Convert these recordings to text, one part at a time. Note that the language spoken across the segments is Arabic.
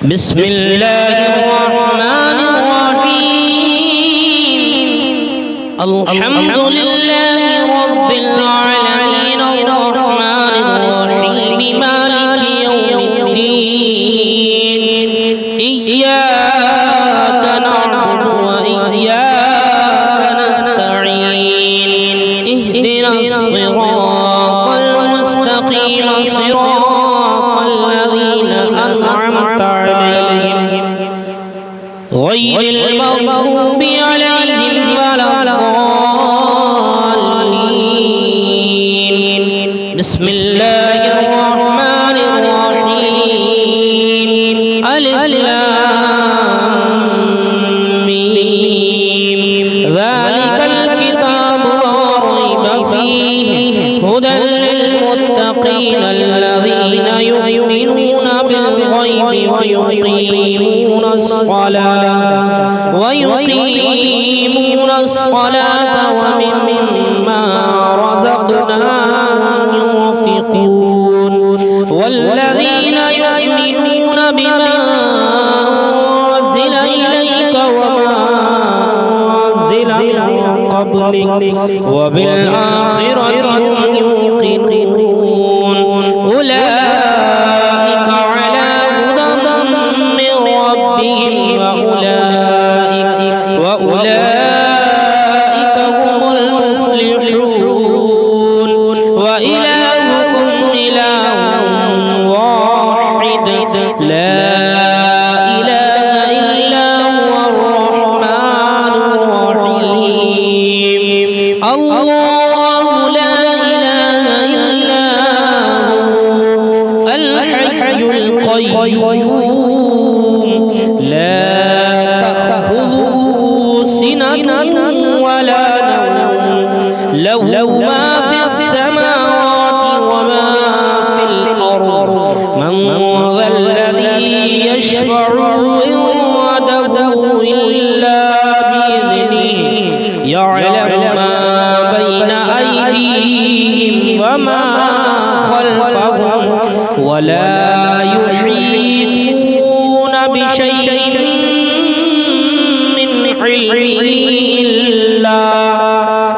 بسم الله الرحمن الرحيم الحمد لله رب العالمين الرحمن الرحيم مالك يوم الدين إياك نعبد وإياك نستعين اهدنا الصراط المستقيم صراط الذين أنعمت عليهم غير المغضوب عليهم ولا الضالين بسم الله الرحمن الرحيم ألف لام ميم ذلك الكتاب لا ريب فيه هدى للمتقين الذين يؤمنون بالغيب ويقيمون الصلاة ومما رزقناهم ينفقون والذين يؤمنون بما أنزل إليك وما أنزل من قبلك وبالآخرة هم يوقنون أولئك على هدى من ربهم وأولئك هم المفلحون وإلهكم إله واحد لا إله إلا هو الرحمن الرحيم الله لا إله إلا هو الحي القيوم لا تأخذه سنة ولا نوم له ما في السماوات وما في الأرض من ذا الذي يشفع عنده إلا بإذنه يعلم ما بين أيديهم وما خلفهم ولا يحيطون بشيء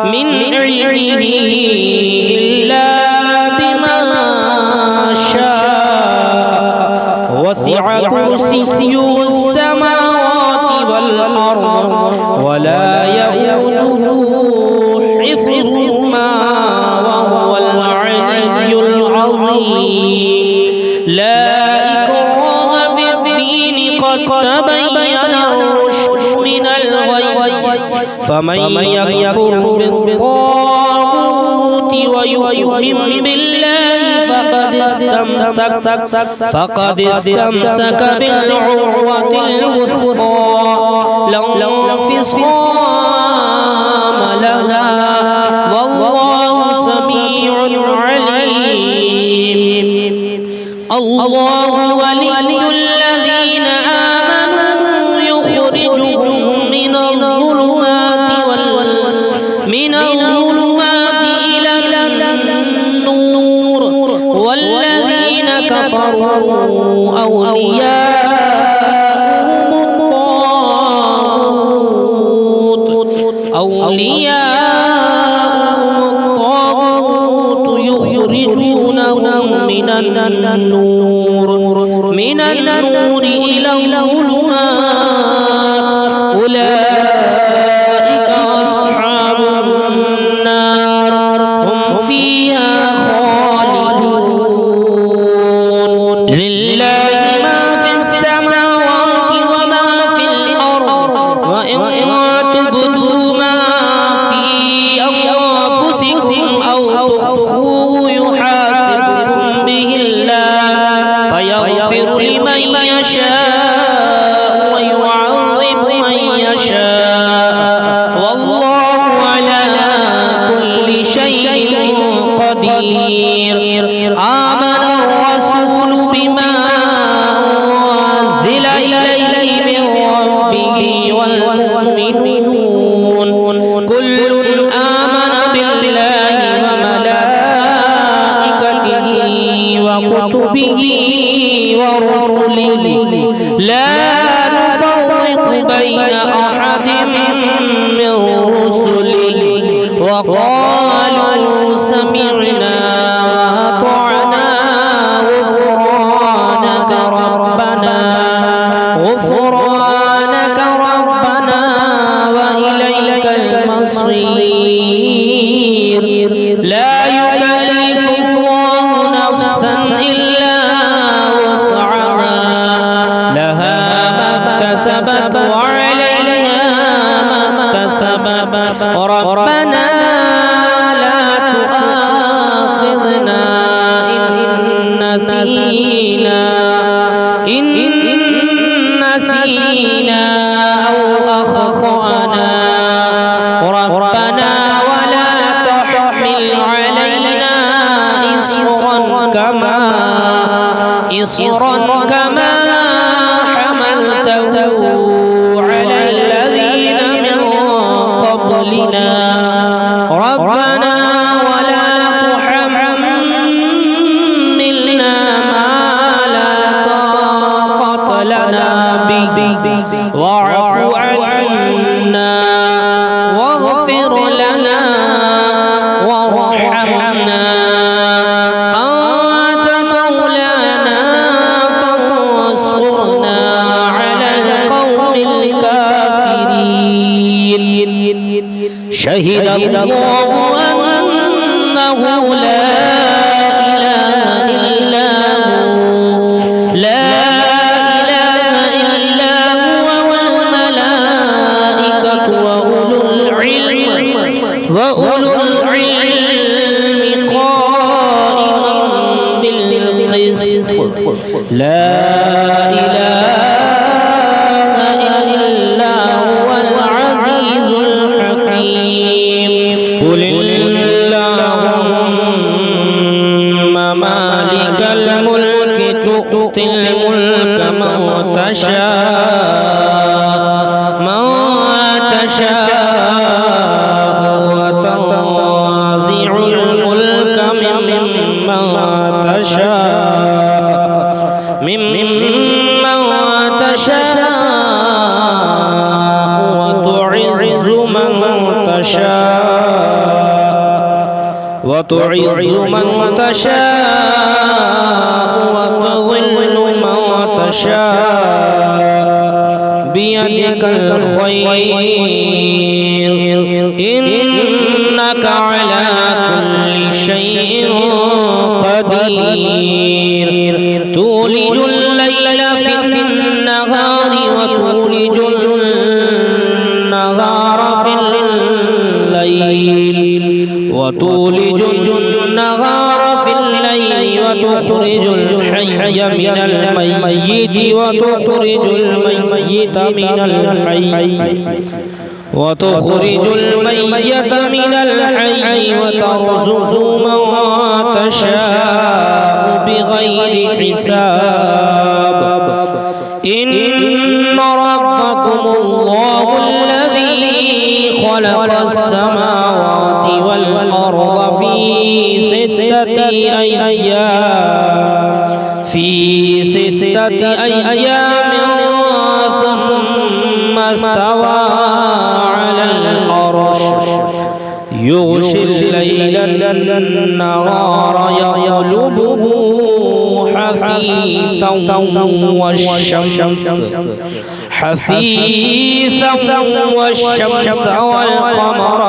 من علمه إلا بما شاء وسع كرسيه السماوات والأرض ولا يئوده حفظهما وهو العلي العظيم لا إكراه في الدين قد تبين الرشد من الغي فمن يكفر بالطاغوت ويؤمن بالله فقد استمسك بالعروة الوثقى لا انفصام لها والله سميع عليم الله ولي الذين آمنوا يخرجهم من الظلمات إلى النور والذين كفروا أولياءهم الطاغوت يخرجونهم من النور إلى الظلمات أولئك أصحاب النار هم فيها خالدون لله ما في السماوات وما في الأرض وإن تبدوا ما في أنفسكم أو تخفوه يحاسبكم به الله فيغفر لمن يشاء ويعذب من يشاء والله على كل شيء قدير آمن الرسول بما أنزل إليه من ربه والمؤمنون كل آمن بالله وملائكته وكتبه ورسله لا نفرق بين أحد من رسله وقالوا سمعنا وأطعنا غفرانك ربنا وإليك المصير لا يكلف الله نفسا إلا وسعها لها ما اكتسبت وعليها ما اكتسبت ربنا لا تؤاخذنا إن نسينا أو أخطأنا ربنا ولا تحمل علينا إصرا كما حملته على الذين من قبلنا ربنا ولا تحملنا ما لا طاقة لنا به واعف عنا واغفر لنا وارحمنا أنت مولانا فانصرنا على القوم الكافرين شهد الله أنه لا إله إلا هو وأولو العلم قائما بالقسط لا إله إلا هو العزيز الحكيم قل اللهم مالك الملك تؤتي الملك من تشاء وتنزع الملك ممن تشاء وتعز من تشاء وتضل من تشاء بيدك الخير إنك على كل شيء قدير تولج الليل في النهار وتولج النهار في الليل وتخرج الحي من الميت وتخرج الميت من الحي وترزق من تشاء بغير حساب إن ربكم الله الذي خلق السماوات والأرض في ستة أيام ثم استوى على العرش يغشي الليل النهار يطلبه حثيثا والشمس والقمر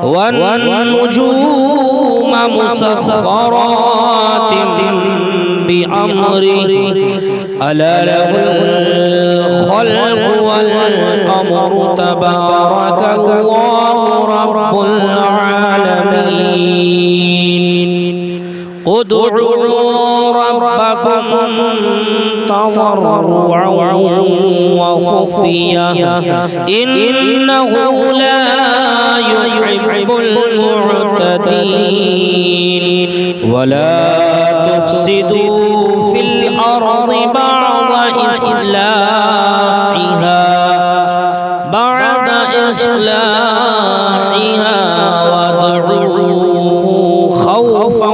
والنجوم مسخرات بأمره ألا له الخلق والأمر تبارك الله رب العالمين ادعوا ربكم تضرعا وخفيا إنه لا يحب المعتدين ولا تفسدوا في الأرض بعد إصلاحها وادعوه خوفا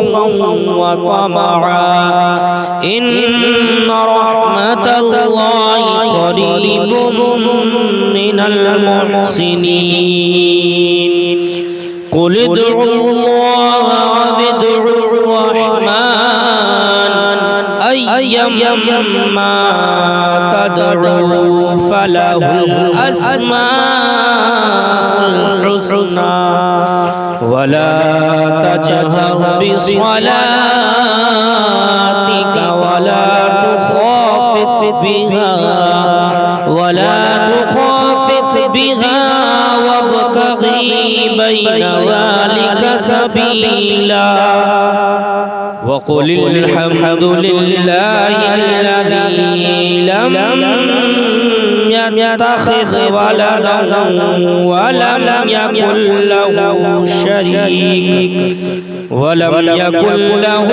وطمعا طمعا إن رحمة الله قريب من المحسنين قل ادعوا الله وادعوا الرحمن أيما تدعوا فله الأسماء الحسنى ولا تجهر بصلاتك ولا تخافت بها وابتغي بين ذلك سبيلا وقل الحمد لله الذي لم يتخذ ولدا ولم يكن له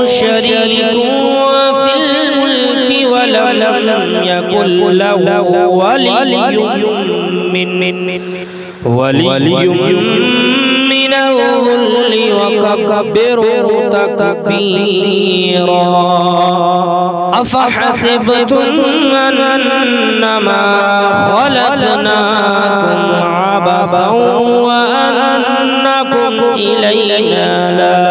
شريك في الملك ولم يكن له ولي من الذل وكبره تكبيرا أفحسبتم أنما خلقناكم عبثا وأنكم إلينا لا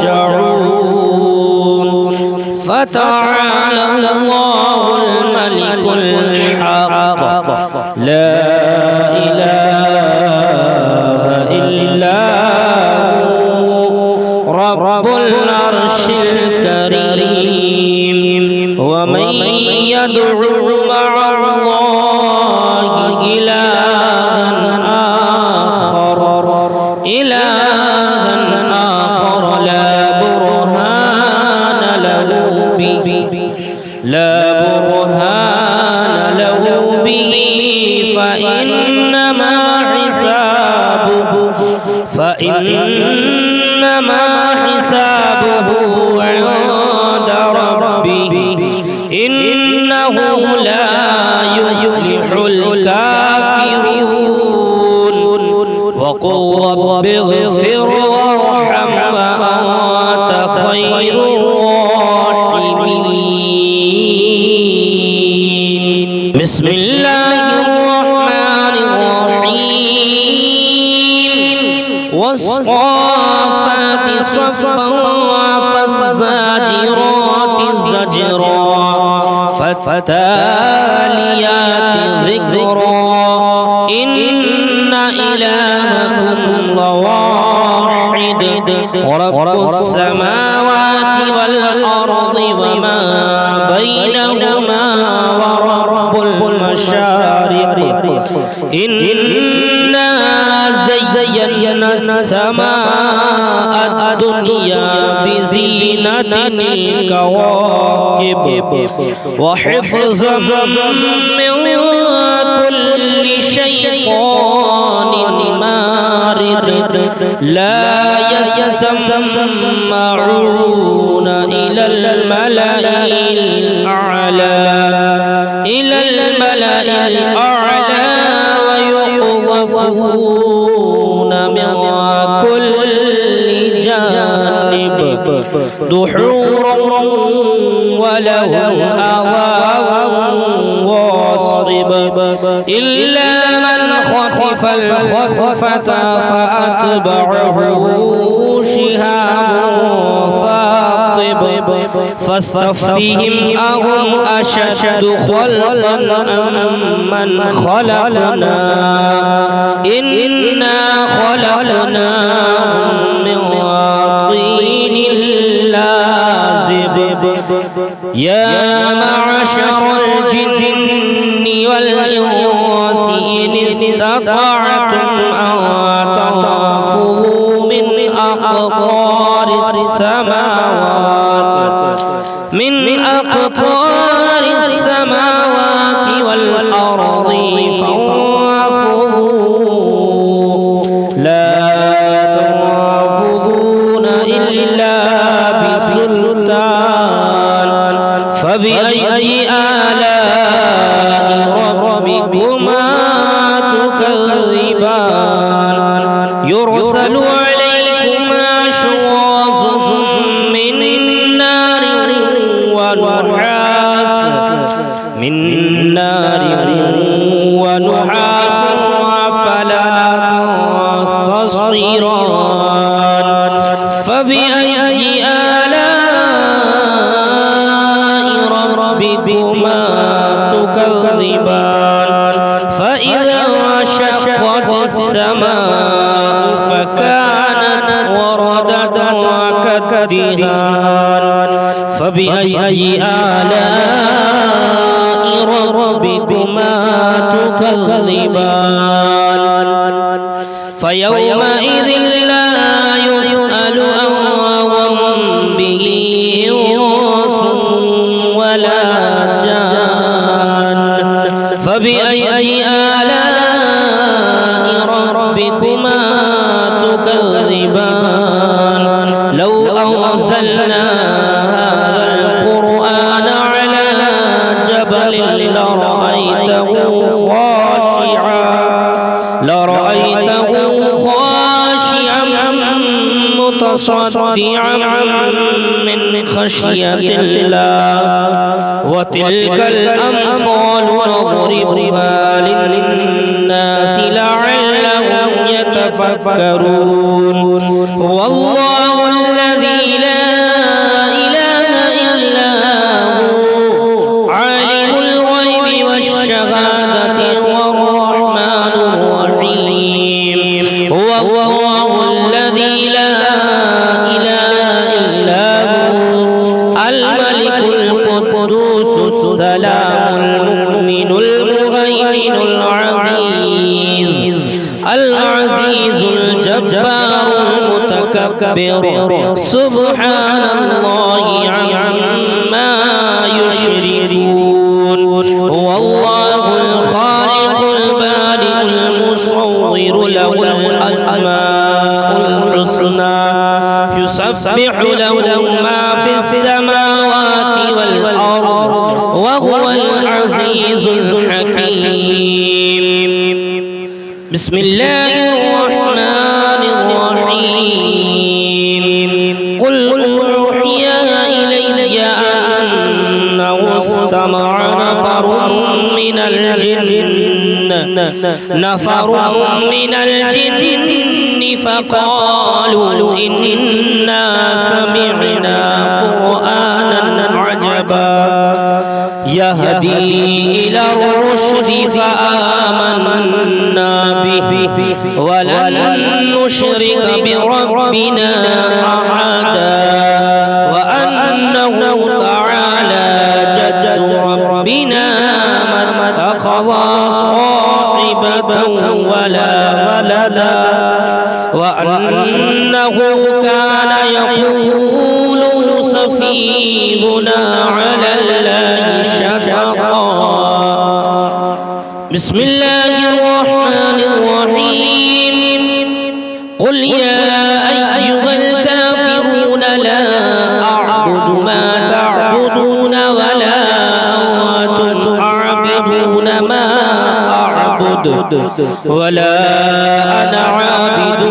ترجعون فتعالى الله الملك الحق لا إله إلا هو رب العرش الكريم ومن يدعو مع الله إلها آخر لا برهان له به فإنما حسابه عند ربه إنه لا يفلح الكافرون وقل رب اغفر وارحم وأنت خير الراحمين بسم الله الرحمن الرحيم والصافات صفا فالزاجرات زجرا فالتاليات ذكرا إن إلهكم لواحد رب السماوات والأرض وما بينهما ورب المشارق إنا زينا السماء الدنيا بزينة الكواكب وحفظا من كل شيطان مارد لا يسمعون إلى الملأ الأعلى ويقذفون من كل جانب دحورا ولهم عذاب واصب إلا من خطف الخطفة فأتبعه شهاب ثاقب فاستفتهم أهم أشد خلقا أم من خلقنا إنا خلقناهم من طين لازب يا معشر الجن والإنس إن استطعتم أن تنفذوا من أقطار السماوات والأرض فانفذوا لا تنفذون إلا بسلطان فبأي آلاء ربكما تكذبان يرسل عليكما شواظ من نار ونحاس فلا تصطيران فبأي آلاء ربكما تكذبان فإذا انشقت السماء فكانت وردة كالدهان فبأي آلاء ربكما تكذبان فيومئذ لا يسأل عن ذنبه إنس ولا جان فبأي آلاء ربكما تكذبان لو أنزلنا هذا القرآن على جبل لرأيته خاشعا متصدعا من خشية الله وتلك الأمثال نضربها للناس لعلهم يتفكرون هو الله الذي لا إله إلا هو عالم الغيب والشهادة هو الرحمن الرحيم هو الله الذي لا إله إلا هو الملك القدوس السلام المؤمن المهيمن العزيز الجبار المتكبر سبحان الله عما يشركون هو الله الخالق البارئ المصور له الأسماء الحسنى يسبح له ما في السماوات والأرض وهو العزيز الحكيم بسم الله الرحمن الرحيم قل أوحي إلي أنه استمع نفر من الجن فقالوا إنا سمعنا قرآنا عجبا يهدي إلى الرشد فآمنا به ولن نشرك بربنا أحدا وأنه تعالى جد ربنا ما اتخذ صاحبة ولا ولدا وأنه كان يقول سفيهنا على الله شططا بسم الله الرحمن الرحيم قل يا أيها الكافرون لا أعبد ما تعبدون ولا أنتم عابدون ما أعبد ولا أنا عابد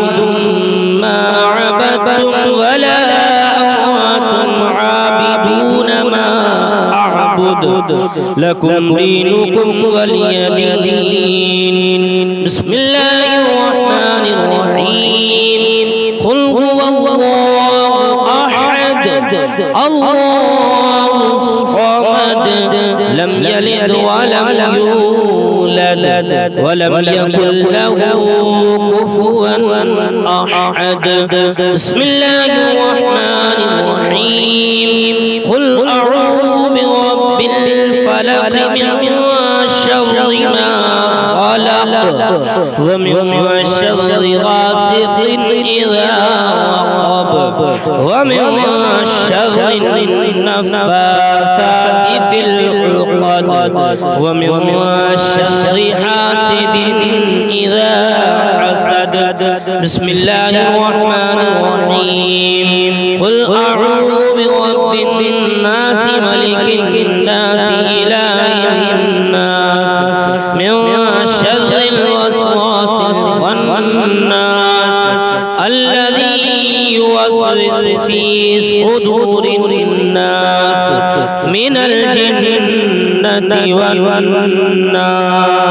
ما عبدتم ولا أنتم عابدون ما أعبد لكم دينكم ولي دين بسم الله الرحمن الرحيم قل هو الله أحد الله الصمد لم يلد ولم يولد ولم يكن له كفوا أحد بسم الله الرحمن الرحيم قل أعوذ برب الفلق من شر ما خلق ومن شر غاسق إذا وقب ومن شر النفاثات في العقد ومن شر حاسد إذا حسد بسم الله الرحمن الرحيم قل أعوذ برب الناس ملك الناس إله الناس من شر الوسواس الخناس الذي يوسوس في صدور الناس من الجنة والناس.